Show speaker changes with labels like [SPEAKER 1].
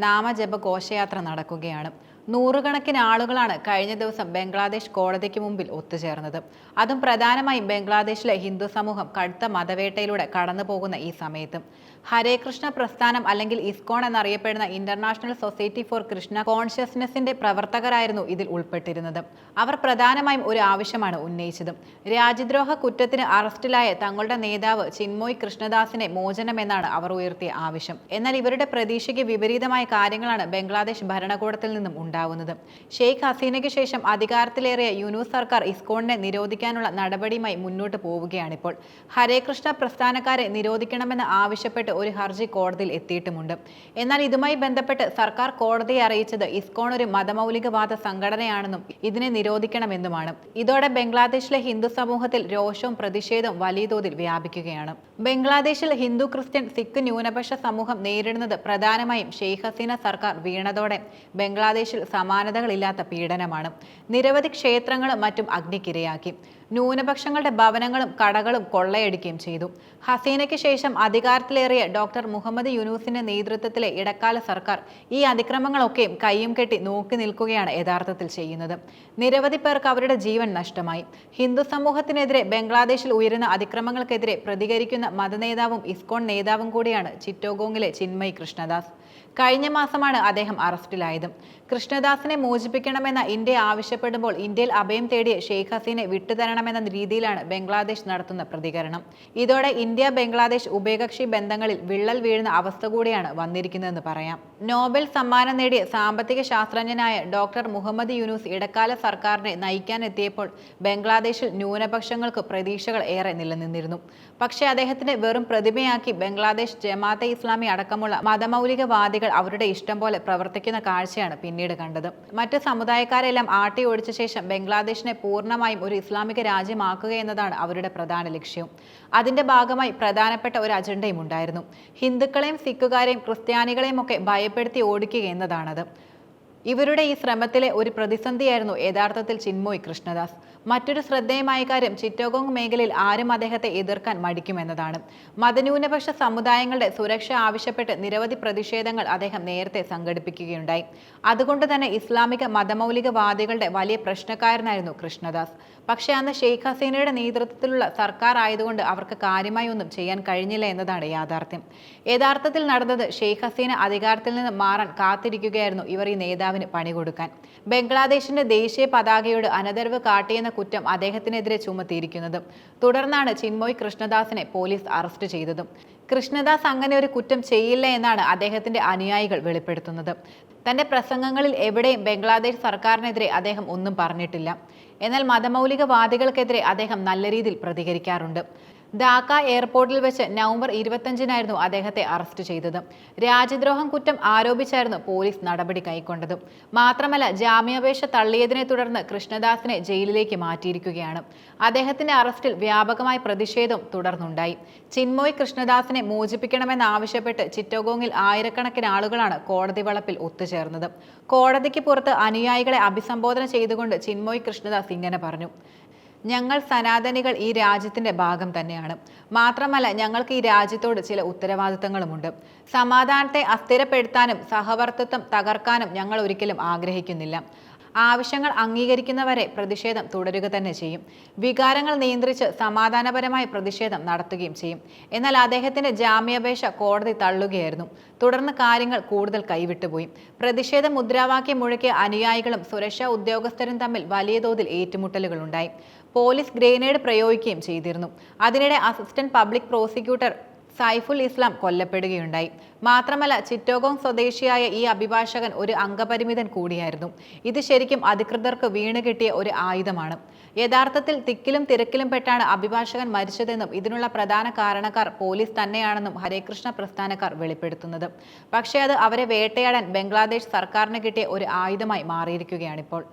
[SPEAKER 1] നാമജപ ഘോഷയാത്ര നടക്കുകയാണ്. നൂറുകണക്കിന് ആളുകളാണ് കഴിഞ്ഞ ദിവസം ബംഗ്ലാദേശ് കോടതിക്ക് മുമ്പിൽ ഒത്തുചേർന്നത്. അതും പ്രധാനമായും ബംഗ്ലാദേശിലെ ഹിന്ദു സമൂഹം കടുത്ത മതവേട്ടയിലൂടെ കടന്നു പോകുന്ന ഈ സമയത്ത് ഹരേ കൃഷ്ണ പ്രസ്ഥാനം അല്ലെങ്കിൽ ഇസ്കോൺ എന്നറിയപ്പെടുന്ന ഇന്റർനാഷണൽ സൊസൈറ്റി ഫോർ കൃഷ്ണ കോൺഷ്യസ്നെസിന്റെ പ്രവർത്തകരായിരുന്നു ഇതിൽ ഉൾപ്പെട്ടിരുന്നത്. അവർ പ്രധാനമായും ഒരു ആവശ്യമാണ് ഉന്നയിച്ചത്. രാജ്യദ്രോഹ കുറ്റത്തിന് അറസ്റ്റിലായ തങ്ങളുടെ നേതാവ് ചിന്മോയ് കൃഷ്ണദാസിനെ മോചനമെന്നാണ് അവർ ഉയർത്തിയ ആവശ്യം. എന്നാൽ ഇവരുടെ പ്രതീക്ഷയ്ക്ക് വിപരീതമായ കാര്യങ്ങളാണ് ബംഗ്ലാദേശ് ഭരണകൂടത്തിൽ നിന്നും ഉണ്ടാവുന്നത്. ഷെയ്ഖ് ഹസീനയ്ക്ക് ശേഷം അധികാരത്തിലേറിയ യൂനൂസ് സർക്കാർ ഇസ്കോണിനെ നിരോധിക്കാനുള്ള നടപടിയുമായി മുന്നോട്ട് പോവുകയാണിപ്പോൾ. ഹരേ കൃഷ്ണ പ്രസ്ഥാനക്കാരെ നിരോധിക്കണമെന്ന് ആവശ്യപ്പെട്ട് ഒരു ഹർജി കോടതിയിൽ എത്തിയിട്ടുമുണ്ട്. എന്നാൽ ഇതുമായി ബന്ധപ്പെട്ട് സർക്കാർ കോടതിയെ അറിയിച്ചത് ഇസ്കോൺ ഒരു മതമൗലികവാദ സംഘടനയാണെന്നും ഇതിനെ നിരോധിക്കണമെന്നുമാണ്. ഇതോടെ ബംഗ്ലാദേശിലെ ഹിന്ദു സമൂഹത്തിൽ രോഷവും പ്രതിഷേധവും വലിയ തോതിൽ വ്യാപിക്കുകയാണ്. ബംഗ്ലാദേശിൽ ഹിന്ദു, ക്രിസ്ത്യൻ, സിഖ് ന്യൂനപക്ഷ സമൂഹം നേരിടുന്നത് പ്രധാനമായും ഷെയ്ഖ് ഹസീന സർക്കാർ വീണതോടെ ബംഗ്ലാദേശിൽ സമാനതകളില്ലാത്ത പീഡനമാണ്. നിരവധി ക്ഷേത്രങ്ങളും മറ്റും അഗ്നിക്കിരയാക്കി. ന്യൂനപക്ഷങ്ങളുടെ ഭവനങ്ങളും കടകളും കൊള്ളയടിക്കുകയും ചെയ്തു. ഹസീനയ്ക്ക് ശേഷം അധികാരത്തിലേറിയ ഡോക്ടർ മുഹമ്മദ് യൂനൂസിന്റെ നേതൃത്വത്തിലെ ഇടക്കാല സർക്കാർ ഈ അതിക്രമങ്ങളൊക്കെയും കയ്യും കെട്ടി നോക്കി നിൽക്കുകയാണ് യഥാർത്ഥത്തിൽ ചെയ്യുന്നത്. നിരവധി പേർക്ക് അവരുടെ ജീവൻ നഷ്ടമായി. ഹിന്ദു സമൂഹത്തിനെതിരെ ബംഗ്ലാദേശിൽ ഉയരുന്ന അതിക്രമങ്ങൾക്കെതിരെ പ്രതികരിക്കുന്ന മതനേതാവും ഇസ്കോൺ നേതാവും കൂടിയാണ് ചിറ്റോഗോങ്ങിലെ ചിന്മയ് കൃഷ്ണദാസ്. കഴിഞ്ഞ മാസമാണ് അദ്ദേഹം അറസ്റ്റിലായത്. കൃഷ്ണദാസിനെ മോചിപ്പിക്കണമെന്ന ഇന്ത്യ ആവശ്യപ്പെടുമ്പോൾ ഇന്ത്യയിൽ അഭയം തേടിയ ഷെയ്ഖ് ഹസീനെ വിട്ടുതരണമെന്ന രീതിയിലാണ് ബംഗ്ലാദേശ് നടത്തുന്ന പ്രതികരണം. ഇതോടെ ഇന്ത്യ ബംഗ്ലാദേശ് ഉഭയകക്ഷി ബന്ധങ്ങളിൽ വിള്ളൽ വീഴുന്ന അവസ്ഥ കൂടിയാണ് വന്നിരിക്കുന്നതെന്ന് പറയാം. നോബൽ സമ്മാനം നേടിയ സാമ്പത്തിക ശാസ്ത്രജ്ഞനായ ഡോക്ടർ മുഹമ്മദ് യൂനൂസ് ഇടക്കാല സർക്കാരിനെ നയിക്കാനെത്തിയപ്പോൾ ബംഗ്ലാദേശിൽ ന്യൂനപക്ഷങ്ങൾക്ക് പ്രതീക്ഷകൾ ഏറെ നിലനിന്നിരുന്നു. പക്ഷേ അദ്ദേഹത്തിന്റെ വെറും പ്രതിമയാക്കി ബംഗ്ലാദേശ് ജമാഅത്തെ ഇസ്ലാമി അടക്കമുള്ള മതമൗലികവാദികൾ അവരുടെ ഇഷ്ടം പോലെ പ്രവർത്തിക്കുന്ന കാഴ്ചയാണ് പിന്നീട് കണ്ടത്. മറ്റ് സമുദായക്കാരെല്ലാം ആട്ടി ഓടിച്ച ശേഷം ബംഗ്ലാദേശിനെ പൂർണ്ണമായും ഒരു ഇസ്ലാമിക രാജ്യമാക്കുക എന്നതാണ് അവരുടെ പ്രധാന ലക്ഷ്യം. അതിന്റെ ഭാഗമായി പ്രധാനപ്പെട്ട ഒരു അജണ്ടയും ഉണ്ടായിരുന്നു. ഹിന്ദുക്കളെയും സിഖുകാരെയും ക്രിസ്ത്യാനികളെയും ഒക്കെ ഭയപ്പെടുത്തി ഓടിക്കുക എന്നതാണത്. ഇവരുടെ ഈ ശ്രമത്തിലെ ഒരു പ്രതിസന്ധിയായിരുന്നു യഥാർത്ഥത്തിൽ ചിന്മോയ് കൃഷ്ണദാസ്. മറ്റൊരു ശ്രദ്ധേയമായ കാര്യം ചിറ്റോഗോങ് മേഖലയിൽ ആരും അദ്ദേഹത്തെ എതിർക്കാൻ മടിക്കുമെന്നതാണ്. മതന്യൂനപക്ഷ സമുദായങ്ങളുടെ സുരക്ഷ ആവശ്യപ്പെട്ട് നിരവധി പ്രതിഷേധങ്ങൾ അദ്ദേഹം നേരത്തെ സംഘടിപ്പിക്കുകയുണ്ടായി. അതുകൊണ്ട് തന്നെ ഇസ്ലാമിക മതമൗലികവാദികളുടെ വലിയ പ്രശ്നക്കാരനായിരുന്നു കൃഷ്ണദാസ്. പക്ഷേ അന്ന് ഷെയ്ഖ് ഹസീനയുടെ നേതൃത്വത്തിലുള്ള സർക്കാർ ആയതുകൊണ്ട് അവർക്ക് കാര്യമായി ഒന്നും ചെയ്യാൻ കഴിഞ്ഞില്ല എന്നതാണ് യാഥാർത്ഥ്യം. യഥാർത്ഥത്തിൽ നടന്നത് ഷെയ്ഖ് ഹസീന അധികാരത്തിൽ നിന്ന് മാറാൻ കാത്തിരിക്കുകയായിരുന്നു ഇവർ ഈ നേതാവിന് പണി കൊടുക്കാൻ. ബംഗ്ലാദേശിന്റെ ദേശീയ പതാകയോട് അനദരവ് കാട്ടിയെന്ന കുറ്റം അദ്ദേഹത്തിനെതിരെ ചുമത്തിയിരിക്കുന്നത്. തുടർന്നാണ് ചിന്മോയ് കൃഷ്ണദാസിനെ പോലീസ് അറസ്റ്റ് ചെയ്തതും. കൃഷ്ണദാസ് അങ്ങനെ ഒരു കുറ്റം ചെയ്യില്ല എന്നാണ് അദ്ദേഹത്തിന്റെ അനുയായികൾ വെളിപ്പെടുത്തുന്നത്. തന്റെ പ്രസംഗങ്ങളിൽ എവിടെയും ബംഗ്ലാദേശ് സർക്കാരിനെതിരെ അദ്ദേഹം ഒന്നും പറഞ്ഞിട്ടില്ല. എന്നാൽ മതമൗലികവാദികൾക്കെതിരെ അദ്ദേഹം നല്ല രീതിയിൽ പ്രതികരിക്കാറുണ്ട്. ധാക്ക എയർപോർട്ടിൽ വെച്ച് നവംബർ 25-നായിരുന്നു അദ്ദേഹത്തെ അറസ്റ്റ് ചെയ്തത്. രാജ്യദ്രോഹം കുറ്റം ആരോപിച്ചായിരുന്നു പോലീസ് നടപടി കൈക്കൊണ്ടത്. മാത്രമല്ല, ജാമ്യാപേക്ഷ തള്ളിയതിനെ തുടർന്ന് കൃഷ്ണദാസിനെ ജയിലിലേക്ക് മാറ്റിയിരിക്കുകയാണ്. അദ്ദേഹത്തിന്റെ അറസ്റ്റിൽ വ്യാപകമായ പ്രതിഷേധം തുടർന്നുണ്ടായി. ചിന്മോയ് കൃഷ്ണദാസിനെ മോചിപ്പിക്കണമെന്നാവശ്യപ്പെട്ട് ചിറ്റോഗോങ്ങിൽ ആയിരക്കണക്കിന് ആളുകളാണ് കോടതി വളപ്പിൽ ഒത്തുചേർന്നത്. കോടതിക്ക് പുറത്ത് അനുയായികളെ അഭിസംബോധന ചെയ്തുകൊണ്ട് ചിന്മോയ് കൃഷ്ണദാസ് ഇങ്ങനെ പറഞ്ഞു: ഞങ്ങൾ സനാതനികൾ ഈ രാജ്യത്തിന്റെ ഭാഗം തന്നെയാണ്. മാത്രമല്ല, ഞങ്ങൾക്ക് ഈ രാജ്യത്തോട് ചില ഉത്തരവാദിത്തങ്ങളുമുണ്ട്. സമാധാനത്തെ അസ്ഥിരപ്പെടുത്താനും സഹവർത്തിത്വം തകർക്കാനും ഞങ്ങൾ ഒരിക്കലും ആഗ്രഹിക്കുന്നില്ല. ആവശ്യങ്ങൾ അംഗീകരിക്കുന്നവരെ പ്രതിഷേധം തുടരുക തന്നെ ചെയ്യും. വികാരങ്ങൾ നിയന്ത്രിച്ച് സമാധാനപരമായ പ്രതിഷേധം നടത്തുകയും ചെയ്യും. എന്നാൽ അദ്ദേഹത്തിന്റെ ജാമ്യാപേക്ഷ കോടതി തള്ളുകയായിരുന്നു. തുടർന്ന് കാര്യങ്ങൾ കൂടുതൽ കൈവിട്ടുപോയി. പ്രതിഷേധ മുദ്രാവാക്യം മുഴക്കിയ അനുയായികളും സുരക്ഷാ ഉദ്യോഗസ്ഥരും തമ്മിൽ വലിയ തോതിൽ ഏറ്റുമുട്ടലുകളുണ്ടായി. പോലീസ് ഗ്രനേഡ് പ്രയോഗിക്കുകയും ചെയ്തിരുന്നു. അതിനിടെ അസിസ്റ്റന്റ് പബ്ലിക് പ്രോസിക്യൂട്ടർ സൈഫുൽ ഇസ്ലാം കൊല്ലപ്പെടുകയുണ്ടായി. മാത്രമല്ല, ചിറ്റോഗോങ് സ്വദേശിയായ ഈ അഭിഭാഷകൻ ഒരു അംഗപരിമിതൻ കൂടിയായിരുന്നു. ഇത് ശരിക്കും അധികൃതർക്ക് വീണുകിട്ടിയ ഒരു ആയുധമാണ്. യഥാർത്ഥത്തിൽ തിക്കിലും തിരക്കിലും പെട്ടാണ് അഭിഭാഷകൻ മരിച്ചതെന്നും ഇതിനുള്ള പ്രധാന കാരണക്കാർ പോലീസ് തന്നെയാണെന്നും ഹരേകൃഷ്ണ പ്രസ്ഥാനക്കാർ വെളിപ്പെടുത്തുന്നത്. പക്ഷേ അത് അവരെ വേട്ടയാടാൻ ബംഗ്ലാദേശ് സർക്കാരിന് കിട്ടിയ ഒരു ആയുധമായി മാറിയിരിക്കുകയാണിപ്പോൾ.